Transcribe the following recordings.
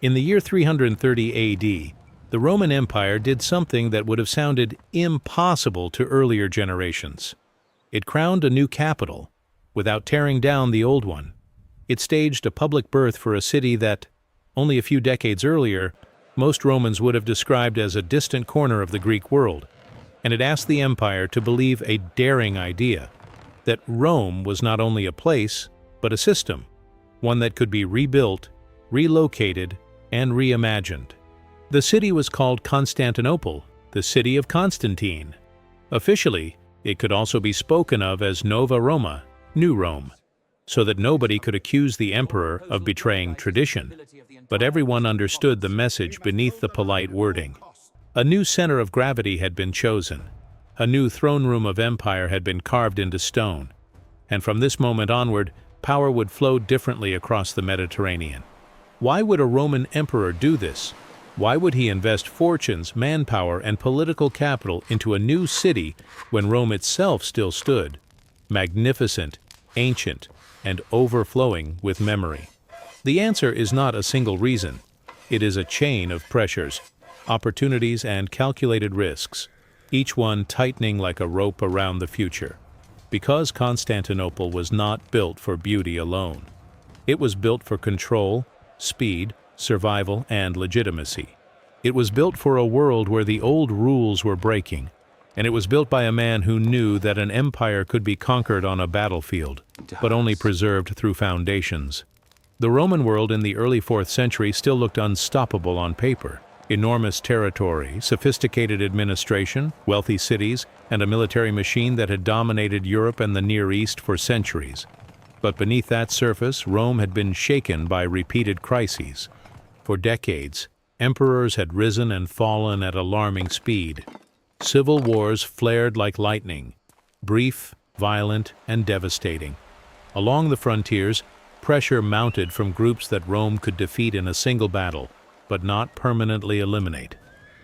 In the year 330 AD, the Roman Empire did something that would have sounded impossible to earlier generations. It crowned a new capital, without tearing down the old one. It staged a public birth for a city that, only a few decades earlier, most Romans would have described as a distant corner of the Greek world, and it asked the empire to believe a daring idea, that Rome was not only a place, but a system, one that could be rebuilt, relocated, and reimagined. The city was called Constantinople, the city of Constantine. Officially, it could also be spoken of as Nova Roma, New Rome, so that nobody could accuse the emperor of betraying tradition, but everyone understood the message beneath the polite wording. A new center of gravity had been chosen. A new throne room of empire had been carved into stone, and from this moment onward, power would flow differently across the Mediterranean. Why would a Roman emperor do this? Why would he invest fortunes, manpower, and political capital into a new city when Rome itself still stood, magnificent, ancient, and overflowing with memory? The answer is not a single reason. It is a chain of pressures, opportunities, and calculated risks, each one tightening like a rope around the future. Because Constantinople was not built for beauty alone. It was built for control, speed, survival, and legitimacy. It was built for a world where the old rules were breaking, and it was built by a man who knew that an empire could be conquered on a battlefield, but only preserved through foundations. The Roman world in the early 4th century still looked unstoppable on paper. Enormous territory, sophisticated administration, wealthy cities, and a military machine that had dominated Europe and the Near East for centuries. But beneath that surface, Rome had been shaken by repeated crises. For decades, emperors had risen and fallen at alarming speed. Civil wars flared like lightning, brief, violent, and devastating. Along the frontiers, pressure mounted from groups that Rome could defeat in a single battle, but not permanently eliminate.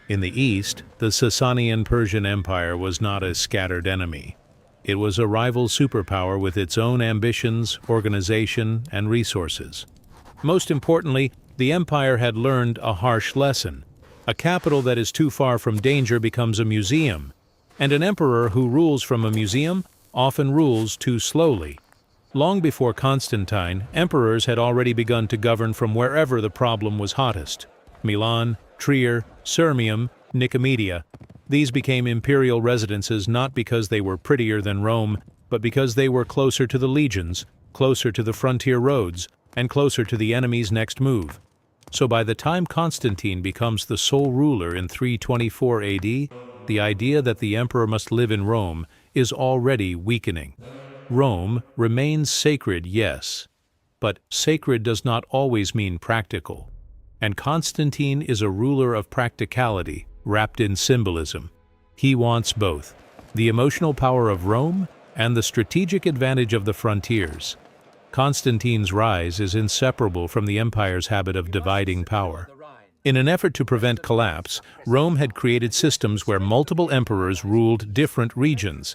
In the east, the Sasanian Persian Empire was not a scattered enemy. It was a rival superpower with its own ambitions, organization, and resources. Most importantly, the empire had learned a harsh lesson. A capital that is too far from danger becomes a museum, and an emperor who rules from a museum often rules too slowly. Long before Constantine, emperors had already begun to govern from wherever the problem was hottest. Milan, Trier, Sirmium, Nicomedia. These became imperial residences not because they were prettier than Rome, but because they were closer to the legions, closer to the frontier roads, and closer to the enemy's next move. So by the time Constantine becomes the sole ruler in 324 AD, the idea that the emperor must live in Rome is already weakening. Rome remains sacred, yes, but sacred does not always mean practical. And Constantine is a ruler of practicality, wrapped in symbolism. He wants both, the emotional power of Rome and the strategic advantage of the frontiers. Constantine's rise is inseparable from the empire's habit of dividing power. In an effort to prevent collapse, Rome had created systems where multiple emperors ruled different regions.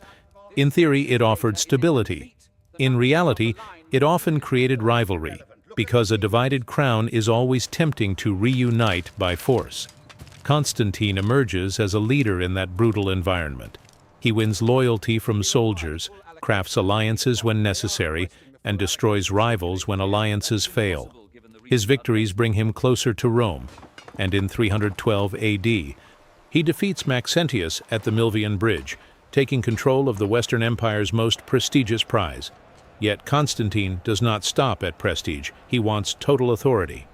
In theory, it offered stability. In reality, it often created rivalry, because a divided crown is always tempting to reunite by force. Constantine emerges as a leader in that brutal environment. He wins loyalty from soldiers, crafts alliances when necessary, and destroys rivals when alliances fail. His victories bring him closer to Rome, and in 312 AD, he defeats Maxentius at the Milvian Bridge, taking control of the Western Empire's most prestigious prize. Yet Constantine does not stop at prestige. He wants total authority.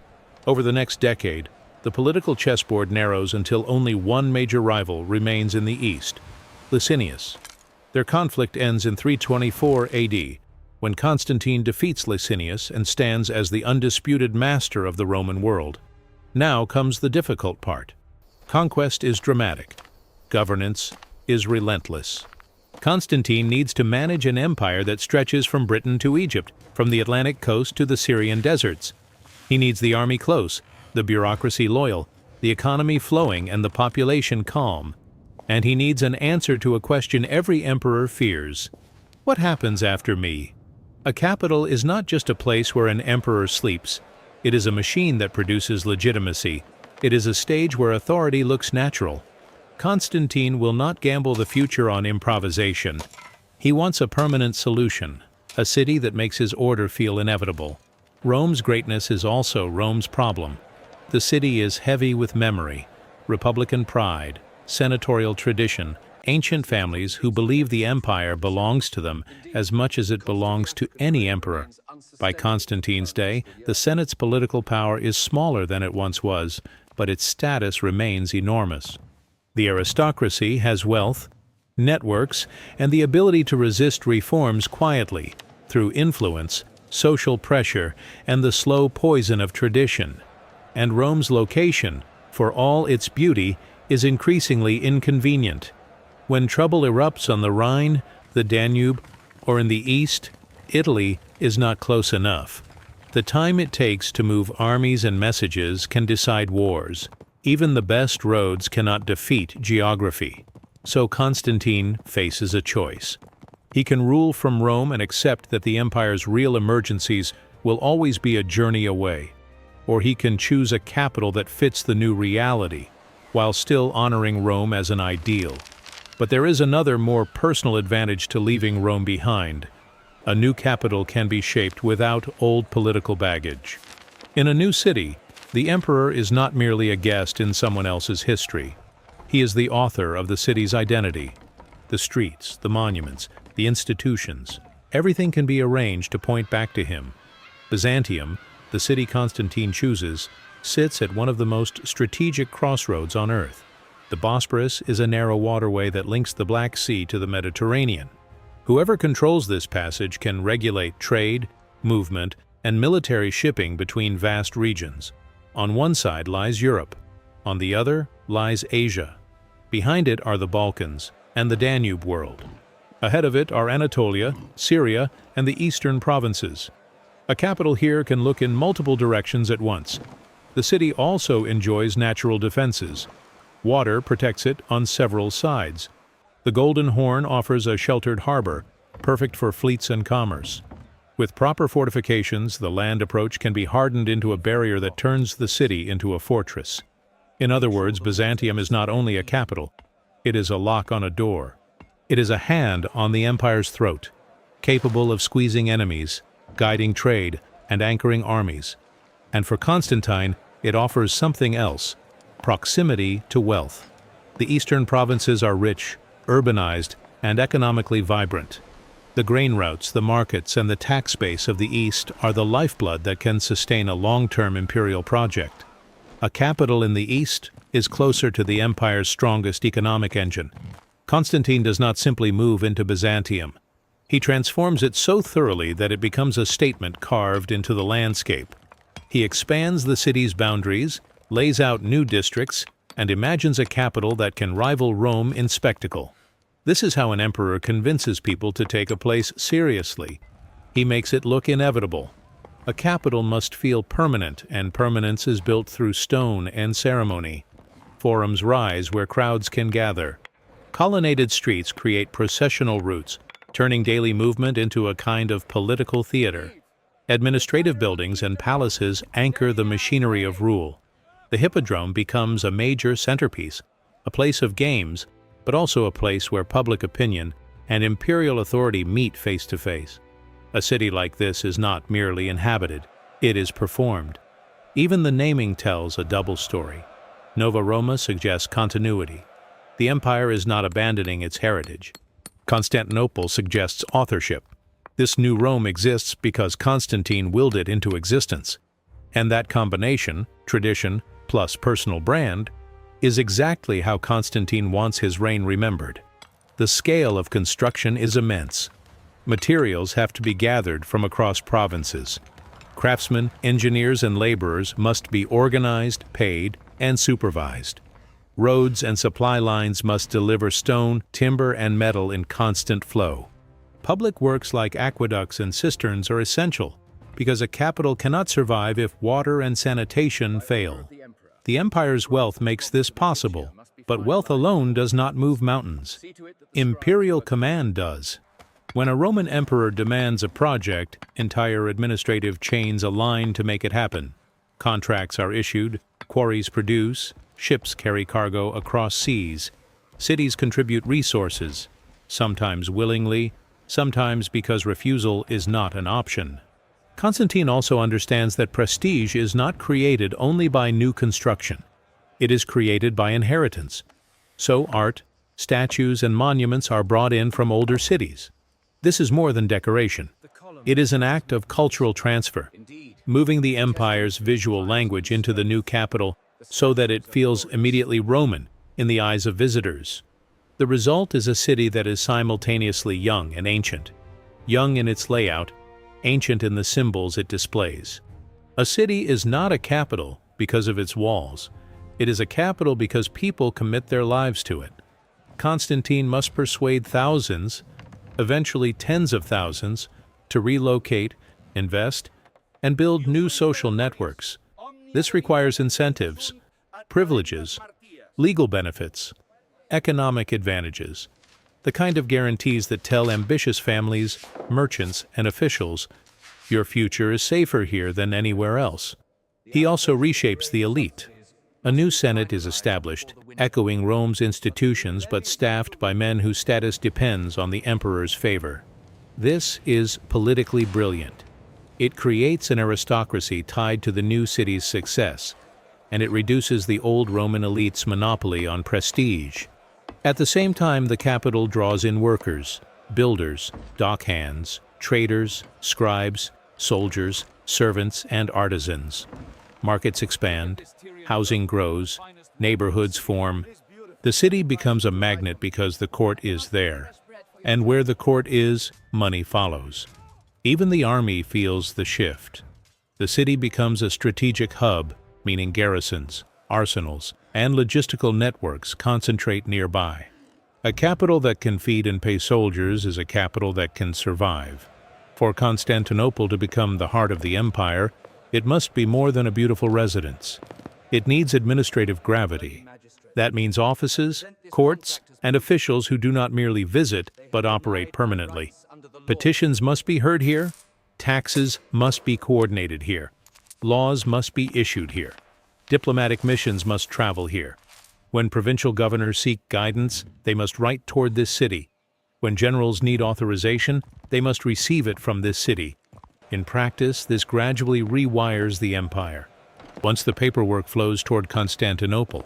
Over the next decade, the political chessboard narrows until only one major rival remains in the east, Licinius. Their conflict ends in 324 AD, when Constantine defeats Licinius and stands as the undisputed master of the Roman world. Now comes the difficult part. Conquest is dramatic. Governance is relentless. Constantine needs to manage an empire that stretches from Britain to Egypt, from the Atlantic coast to the Syrian deserts. He needs the army close, the bureaucracy loyal, the economy flowing, and the population calm. And he needs an answer to a question every emperor fears. What happens after me? A capital is not just a place where an emperor sleeps. It is a machine that produces legitimacy. It is a stage where authority looks natural. Constantine will not gamble the future on improvisation. He wants a permanent solution, a city that makes his order feel inevitable. Rome's greatness is also Rome's problem. The city is heavy with memory, republican pride, senatorial tradition, ancient families who believe the empire belongs to them as much as it belongs to any emperor. By Constantine's day, the Senate's political power is smaller than it once was, but its status remains enormous. The aristocracy has wealth, networks, and the ability to resist reforms quietly, through influence, social pressure, and the slow poison of tradition. And Rome's location, for all its beauty, is increasingly inconvenient. When trouble erupts on the Rhine, the Danube, or in the east, Italy is not close enough. The time it takes to move armies and messages can decide wars. Even the best roads cannot defeat geography. So Constantine faces a choice. He can rule from Rome and accept that the empire's real emergencies will always be a journey away. Or he can choose a capital that fits the new reality, while still honoring Rome as an ideal. But there is another, more personal advantage to leaving Rome behind. A new capital can be shaped without old political baggage. In a new city, the emperor is not merely a guest in someone else's history. He is the author of the city's identity. The streets, the monuments, the institutions, everything can be arranged to point back to him. Byzantium, the city Constantine chooses, sits at one of the most strategic crossroads on Earth. The Bosporus is a narrow waterway that links the Black Sea to the Mediterranean. Whoever controls this passage can regulate trade, movement, and military shipping between vast regions. On one side lies Europe. On the other lies Asia. Behind it are the Balkans and the Danube world. Ahead of it are Anatolia, Syria, and the eastern provinces. A capital here can look in multiple directions at once. The city also enjoys natural defenses. Water protects it on several sides. The Golden Horn offers a sheltered harbor, perfect for fleets and commerce. With proper fortifications, the land approach can be hardened into a barrier that turns the city into a fortress. In other words, Byzantium is not only a capital, it is a lock on a door. It is a hand on the empire's throat, capable of squeezing enemies, guiding trade, and anchoring armies. And for Constantine, it offers something else: proximity to wealth. The eastern provinces are rich, urbanized, and economically vibrant. The grain routes, the markets, and the tax base of the East are the lifeblood that can sustain a long-term imperial project. A capital in the East is closer to the empire's strongest economic engine. Constantine does not simply move into Byzantium. He transforms it so thoroughly that it becomes a statement carved into the landscape. He expands the city's boundaries, lays out new districts, and imagines a capital that can rival Rome in spectacle. This is how an emperor convinces people to take a place seriously. He makes it look inevitable. A capital must feel permanent, and permanence is built through stone and ceremony. Forums rise where crowds can gather. Colonnaded streets create processional routes, turning daily movement into a kind of political theater. Administrative buildings and palaces anchor the machinery of rule. The Hippodrome becomes a major centerpiece, a place of games, but also a place where public opinion and imperial authority meet face to face. A city like this is not merely inhabited, it is performed. Even the naming tells a double story. Nova Roma suggests continuity. The empire is not abandoning its heritage. Constantinople suggests authorship. This new Rome exists because Constantine willed it into existence. And that combination, tradition plus personal brand, is exactly how Constantine wants his reign remembered. The scale of construction is immense. Materials have to be gathered from across provinces. Craftsmen, engineers, and laborers must be organized, paid, and supervised. Roads and supply lines must deliver stone, timber, and metal in constant flow. Public works like aqueducts and cisterns are essential, because a capital cannot survive if water and sanitation fail. The empire's wealth makes this possible, but wealth alone does not move mountains. Imperial command does. When a Roman emperor demands a project, entire administrative chains align to make it happen. Contracts are issued, quarries produce, ships carry cargo across seas, cities contribute resources, sometimes willingly, sometimes because refusal is not an option. Constantine also understands that prestige is not created only by new construction. It is created by inheritance. So art, statues, and monuments are brought in from older cities. This is more than decoration. It is an act of cultural transfer, moving the empire's visual language into the new capital so that it feels immediately Roman in the eyes of visitors. The result is a city that is simultaneously young and ancient. Young in its layout, ancient in the symbols it displays. A city is not a capital because of its walls. It is a capital because people commit their lives to it. Constantine must persuade thousands, eventually tens of thousands, to relocate, invest, and build new social networks. This requires incentives, privileges, legal benefits, economic advantages, the kind of guarantees that tell ambitious families, merchants, and officials, your future is safer here than anywhere else. He also reshapes the elite. A new Senate is established, echoing Rome's institutions but staffed by men whose status depends on the emperor's favor. This is politically brilliant. It creates an aristocracy tied to the new city's success, and it reduces the old Roman elite's monopoly on prestige. At the same time, the capital draws in workers, builders, dockhands, traders, scribes, soldiers, servants, and artisans. Markets expand, housing grows, neighborhoods form. The city becomes a magnet because the court is there. And where the court is, money follows. Even the army feels the shift. The city becomes a strategic hub, meaning garrisons, arsenals, and logistical networks concentrate nearby. A capital that can feed and pay soldiers is a capital that can survive. For Constantinople to become the heart of the empire, it must be more than a beautiful residence. It needs administrative gravity. That means offices, courts, and officials who do not merely visit but operate permanently. Petitions must be heard here. Taxes must be coordinated here. Laws must be issued here. Diplomatic missions must travel here. When provincial governors seek guidance, they must write toward this city. When generals need authorization, they must receive it from this city. In practice, this gradually rewires the empire. Once the paperwork flows toward Constantinople,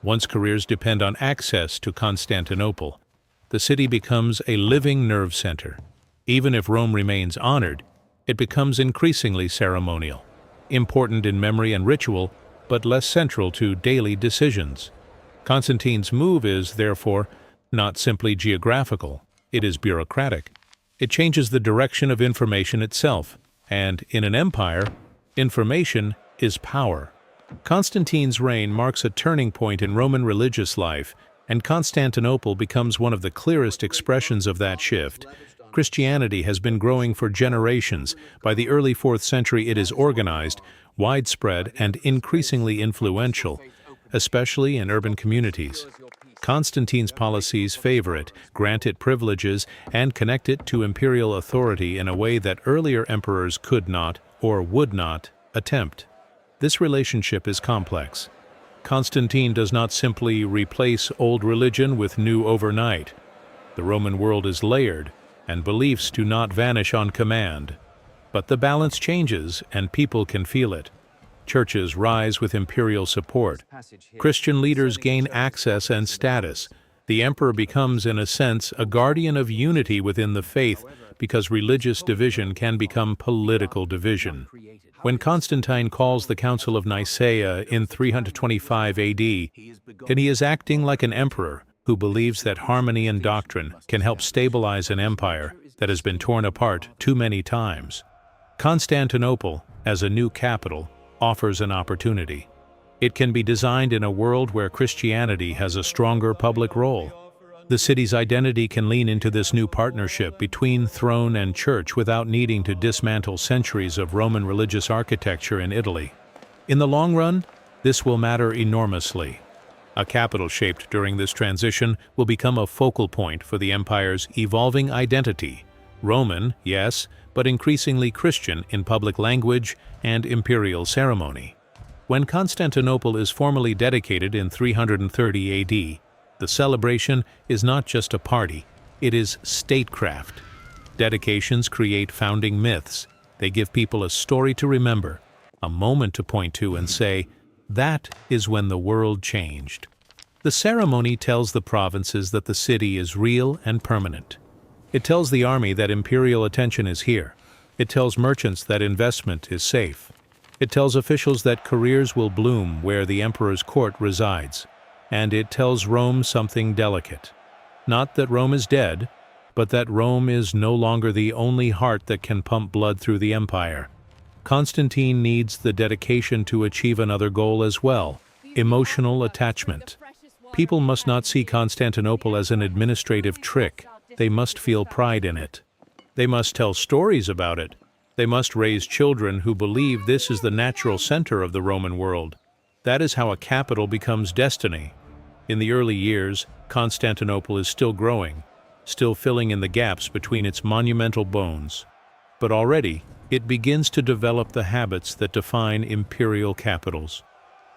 once careers depend on access to Constantinople, the city becomes a living nerve center. Even if Rome remains honored, it becomes increasingly ceremonial, important in memory and ritual, but less central to daily decisions. Constantine's move is, therefore, not simply geographical, it is bureaucratic. It changes the direction of information itself, and in an empire, information is power. Constantine's reign marks a turning point in Roman religious life, and Constantinople becomes one of the clearest expressions of that shift. Christianity has been growing for generations. By the early 4th century, it is organized, widespread, and increasingly influential, especially in urban communities. Constantine's policies favor it, grant it privileges, and connect it to imperial authority in a way that earlier emperors could not, or would not, attempt. This relationship is complex. Constantine does not simply replace old religion with new overnight. The Roman world is layered, and beliefs do not vanish on command. But the balance changes, and people can feel it. Churches rise with imperial support. Christian leaders gain access and status. The emperor becomes, in a sense, a guardian of unity within the faith, because religious division can become political division. When Constantine calls the Council of Nicaea in 325 AD, and he is acting like an emperor who believes that harmony in doctrine can help stabilize an empire that has been torn apart too many times. Constantinople, as a new capital, offers an opportunity. It can be designed in a world where Christianity has a stronger public role. The city's identity can lean into this new partnership between throne and church without needing to dismantle centuries of Roman religious architecture in Italy. In the long run, this will matter enormously. A capital shaped during this transition will become a focal point for the empire's evolving identity. Roman, yes, but increasingly Christian in public language and imperial ceremony. When Constantinople is formally dedicated in 330 AD, the celebration is not just a party, it is statecraft. Dedications create founding myths. They give people a story to remember, a moment to point to and say, that is when the world changed. The ceremony tells the provinces that the city is real and permanent. It tells the army that imperial attention is here. It tells merchants that investment is safe. It tells officials that careers will bloom where the emperor's court resides. And it tells Rome something delicate. Not that Rome is dead, but that Rome is no longer the only heart that can pump blood through the empire. Constantine needs the dedication to achieve another goal as well: emotional attachment. People must not see Constantinople as an administrative trick. They must feel pride in it. They must tell stories about it. They must raise children who believe this is the natural center of the Roman world. That is how a capital becomes destiny. In the early years, Constantinople is still growing, still filling in the gaps between its monumental bones. But already, it begins to develop the habits that define imperial capitals.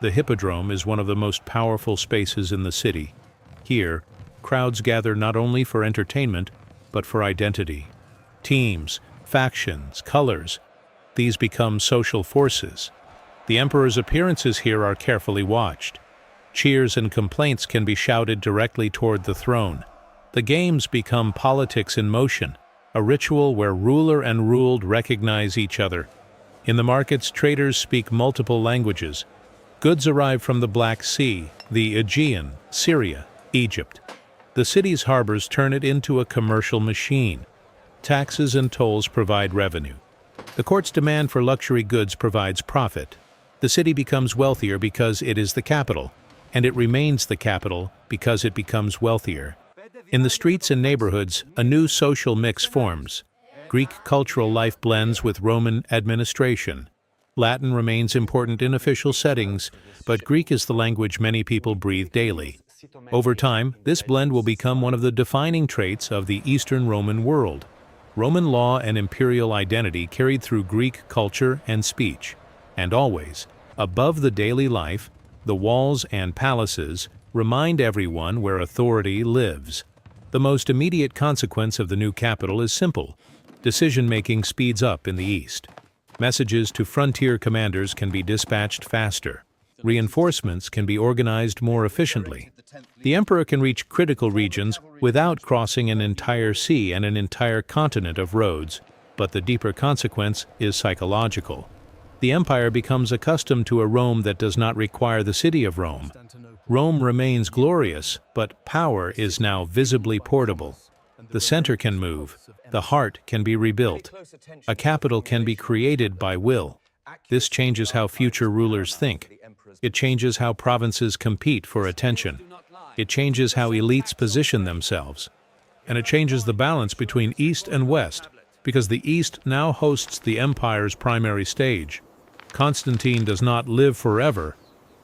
The Hippodrome is one of the most powerful spaces in the city. Here, crowds gather not only for entertainment, but for identity. Teams, factions, colors, these become social forces. The emperor's appearances here are carefully watched. Cheers and complaints can be shouted directly toward the throne. The games become politics in motion, a ritual where ruler and ruled recognize each other. In the markets, traders speak multiple languages. Goods arrive from the Black Sea, the Aegean, Syria, Egypt. The city's harbors turn it into a commercial machine. Taxes and tolls provide revenue. The court's demand for luxury goods provides profit. The city becomes wealthier because it is the capital, and it remains the capital because it becomes wealthier. In the streets and neighborhoods, a new social mix forms. Greek cultural life blends with Roman administration. Latin remains important in official settings, but Greek is the language many people breathe daily. Over time, this blend will become one of the defining traits of the Eastern Roman world. Roman law and imperial identity carried through Greek culture and speech. And always, above the daily life, the walls and palaces remind everyone where authority lives. The most immediate consequence of the new capital is simple. Decision-making speeds up in the East. Messages to frontier commanders can be dispatched faster. Reinforcements can be organized more efficiently. The emperor can reach critical regions without crossing an entire sea and an entire continent of roads, but the deeper consequence is psychological. The empire becomes accustomed to a Rome that does not require the city of Rome. Rome remains glorious, but power is now visibly portable. The center can move. The heart can be rebuilt. A capital can be created by will. This changes how future rulers think. It changes how provinces compete for attention. It changes how elites position themselves. And it changes the balance between East and West, because the East now hosts the empire's primary stage. Constantine does not live forever,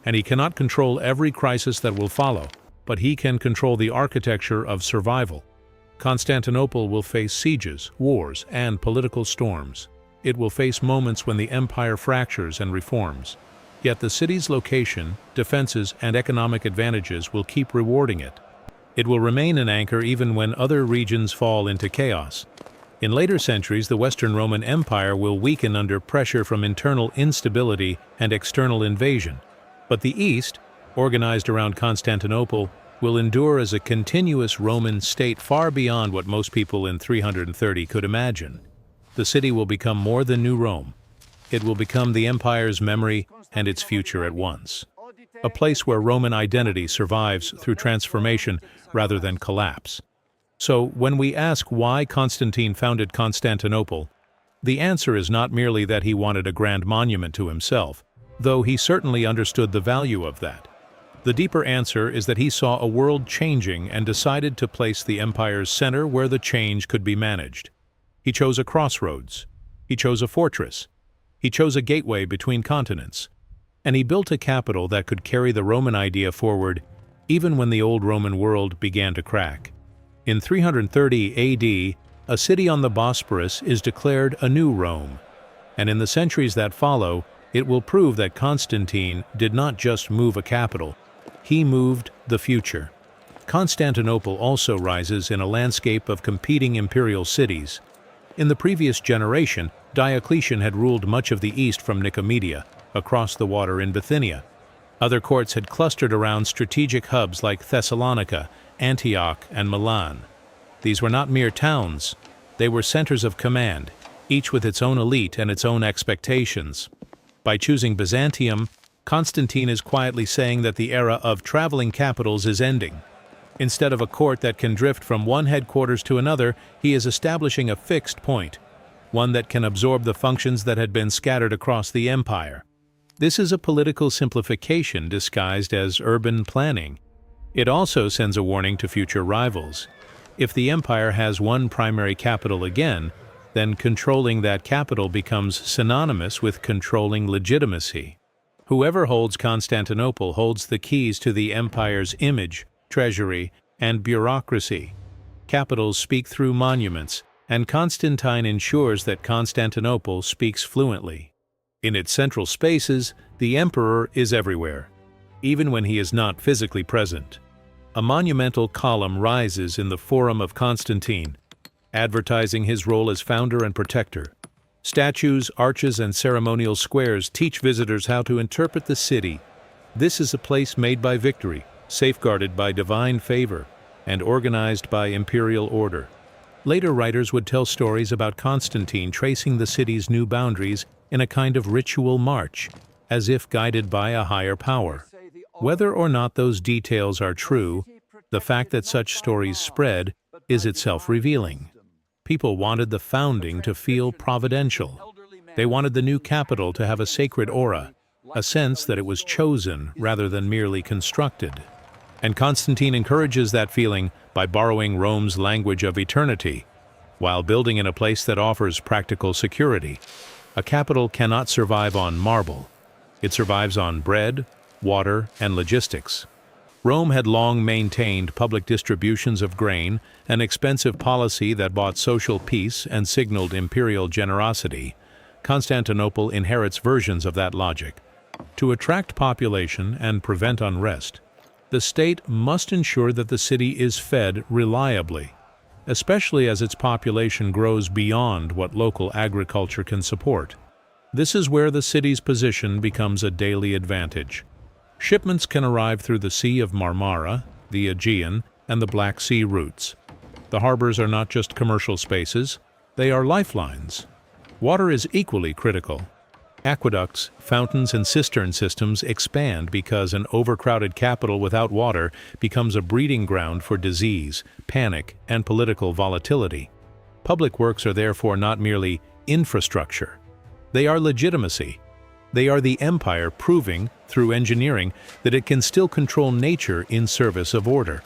and he cannot control every crisis that will follow, but he can control the architecture of survival. Constantinople will face sieges, wars, and political storms. It will face moments when the empire fractures and reforms. Yet the city's location, defenses, and economic advantages will keep rewarding it. It will remain an anchor even when other regions fall into chaos. In later centuries, the Western Roman Empire will weaken under pressure from internal instability and external invasion. But the East, organized around Constantinople, will endure as a continuous Roman state far beyond what most people in 330 could imagine. The city will become more than New Rome. It will become the empire's memory and its future at once. A place where Roman identity survives through transformation rather than collapse. So, when we ask why Constantine founded Constantinople, the answer is not merely that he wanted a grand monument to himself, though he certainly understood the value of that. The deeper answer is that he saw a world changing and decided to place the empire's center where the change could be managed. He chose a crossroads. He chose a fortress. He chose a gateway between continents. And he built a capital that could carry the Roman idea forward even when the old Roman world began to crack. In 330 AD, a city on the Bosporus is declared a new Rome. And in the centuries that follow, It will prove that Constantine did not just move a capital, he moved the future. Constantinople also rises in a landscape of competing imperial cities. In the previous generation, Diocletian had ruled much of the east from Nicomedia, across the water in Bithynia. Other courts had clustered around strategic hubs like Thessalonica, Antioch, and Milan. These were not mere towns. They were centers of command, each with its own elite and its own expectations. By choosing Byzantium, Constantine is quietly saying that the era of traveling capitals is ending. Instead of a court that can drift from one headquarters to another, he is establishing a fixed point, one that can absorb the functions that had been scattered across the empire. This is a political simplification disguised as urban planning. It also sends a warning to future rivals. If the empire has one primary capital again, then controlling that capital becomes synonymous with controlling legitimacy. Whoever holds Constantinople holds the keys to the empire's image, treasury, and bureaucracy. Capitals speak through monuments, and Constantine ensures that Constantinople speaks fluently. In its central spaces, the emperor is everywhere, even when he is not physically present. A monumental column rises in the Forum of Constantine, advertising his role as founder and protector. Statues, arches, and ceremonial squares teach visitors how to interpret the city. This is a place made by victory, safeguarded by divine favor, and organized by imperial order. Later writers would tell stories about Constantine tracing the city's new boundaries in a kind of ritual march, as if guided by a higher power. Whether or not those details are true, the fact that such stories spread is itself revealing. People wanted the founding to feel providential. They wanted the new capital to have a sacred aura, a sense that it was chosen rather than merely constructed. And Constantine encourages that feeling by borrowing Rome's language of eternity, while building in a place that offers practical security. A capital cannot survive on marble. It survives on bread, water, and logistics. Rome had long maintained public distributions of grain, an expensive policy that bought social peace and signaled imperial generosity. Constantinople inherits versions of that logic. To attract population and prevent unrest, the state must ensure that the city is fed reliably, especially as its population grows beyond what local agriculture can support. This is where the city's position becomes a daily advantage. Shipments can arrive through the Sea of Marmara, the Aegean, and the Black Sea routes. The harbors are not just commercial spaces, they are lifelines. Water is equally critical. Aqueducts, fountains, and cistern systems expand because an overcrowded capital without water becomes a breeding ground for disease, panic, and political volatility. Public works are therefore not merely infrastructure. They are legitimacy. They are the empire proving, through engineering, that it can still control nature in service of order.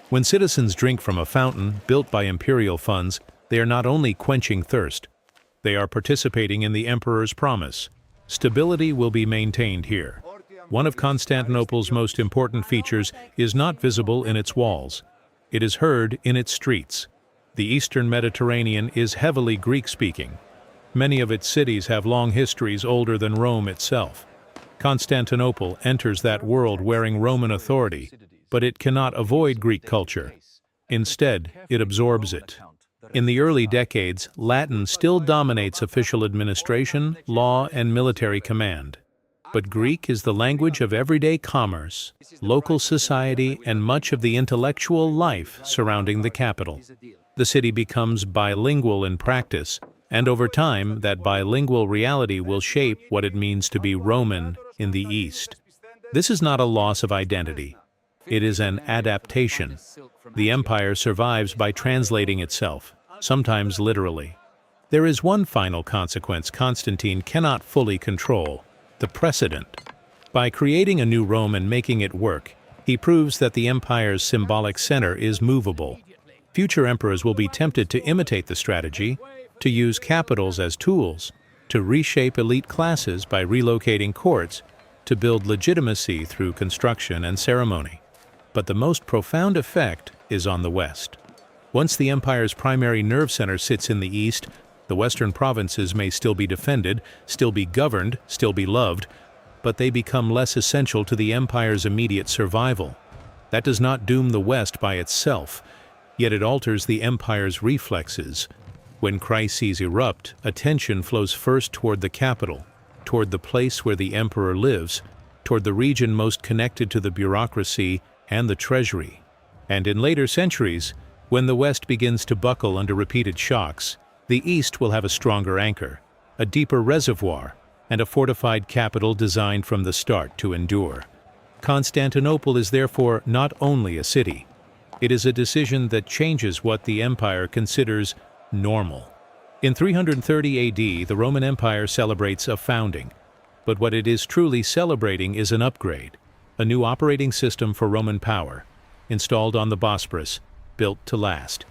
When citizens drink from a fountain built by imperial funds, they are not only quenching thirst, they are participating in the emperor's promise. Stability will be maintained here. One of Constantinople's most important features is not visible in its walls. It is heard in its streets. The eastern Mediterranean is heavily Greek-speaking. Many of its cities have long histories older than Rome itself. Constantinople enters that world wearing Roman authority, but it cannot avoid Greek culture. Instead, it absorbs it. In the early decades, Latin still dominates official administration, law, and military command. But Greek is the language of everyday commerce, local society, and much of the intellectual life surrounding the capital. The city becomes bilingual in practice, and over time, that bilingual reality will shape what it means to be Roman in the East. This is not a loss of identity. It is an adaptation. The empire survives by translating itself, sometimes literally. There is one final consequence Constantine cannot fully control: the precedent. By creating a new Rome and making it work, he proves that the empire's symbolic center is movable. Future emperors will be tempted to imitate the strategy, to use capitals as tools, to reshape elite classes by relocating courts, to build legitimacy through construction and ceremony. But the most profound effect is on the West. Once the empire's primary nerve center sits in the East, The western provinces may still be defended, still be governed, still be loved, but they become less essential to the empire's immediate survival. That does not doom the West by itself, yet it alters the empire's reflexes. When crises erupt, attention flows first toward the capital, toward the place where the emperor lives, toward the region most connected to the bureaucracy and the treasury. And in later centuries, when the West begins to buckle under repeated shocks, the East will have a stronger anchor, a deeper reservoir, and a fortified capital designed from the start to endure. Constantinople is therefore not only a city. It is a decision that changes what the empire considers normal. In 330 AD, the Roman Empire celebrates a founding, but what it is truly celebrating is an upgrade, a new operating system for Roman power, installed on the Bosporus, built to last.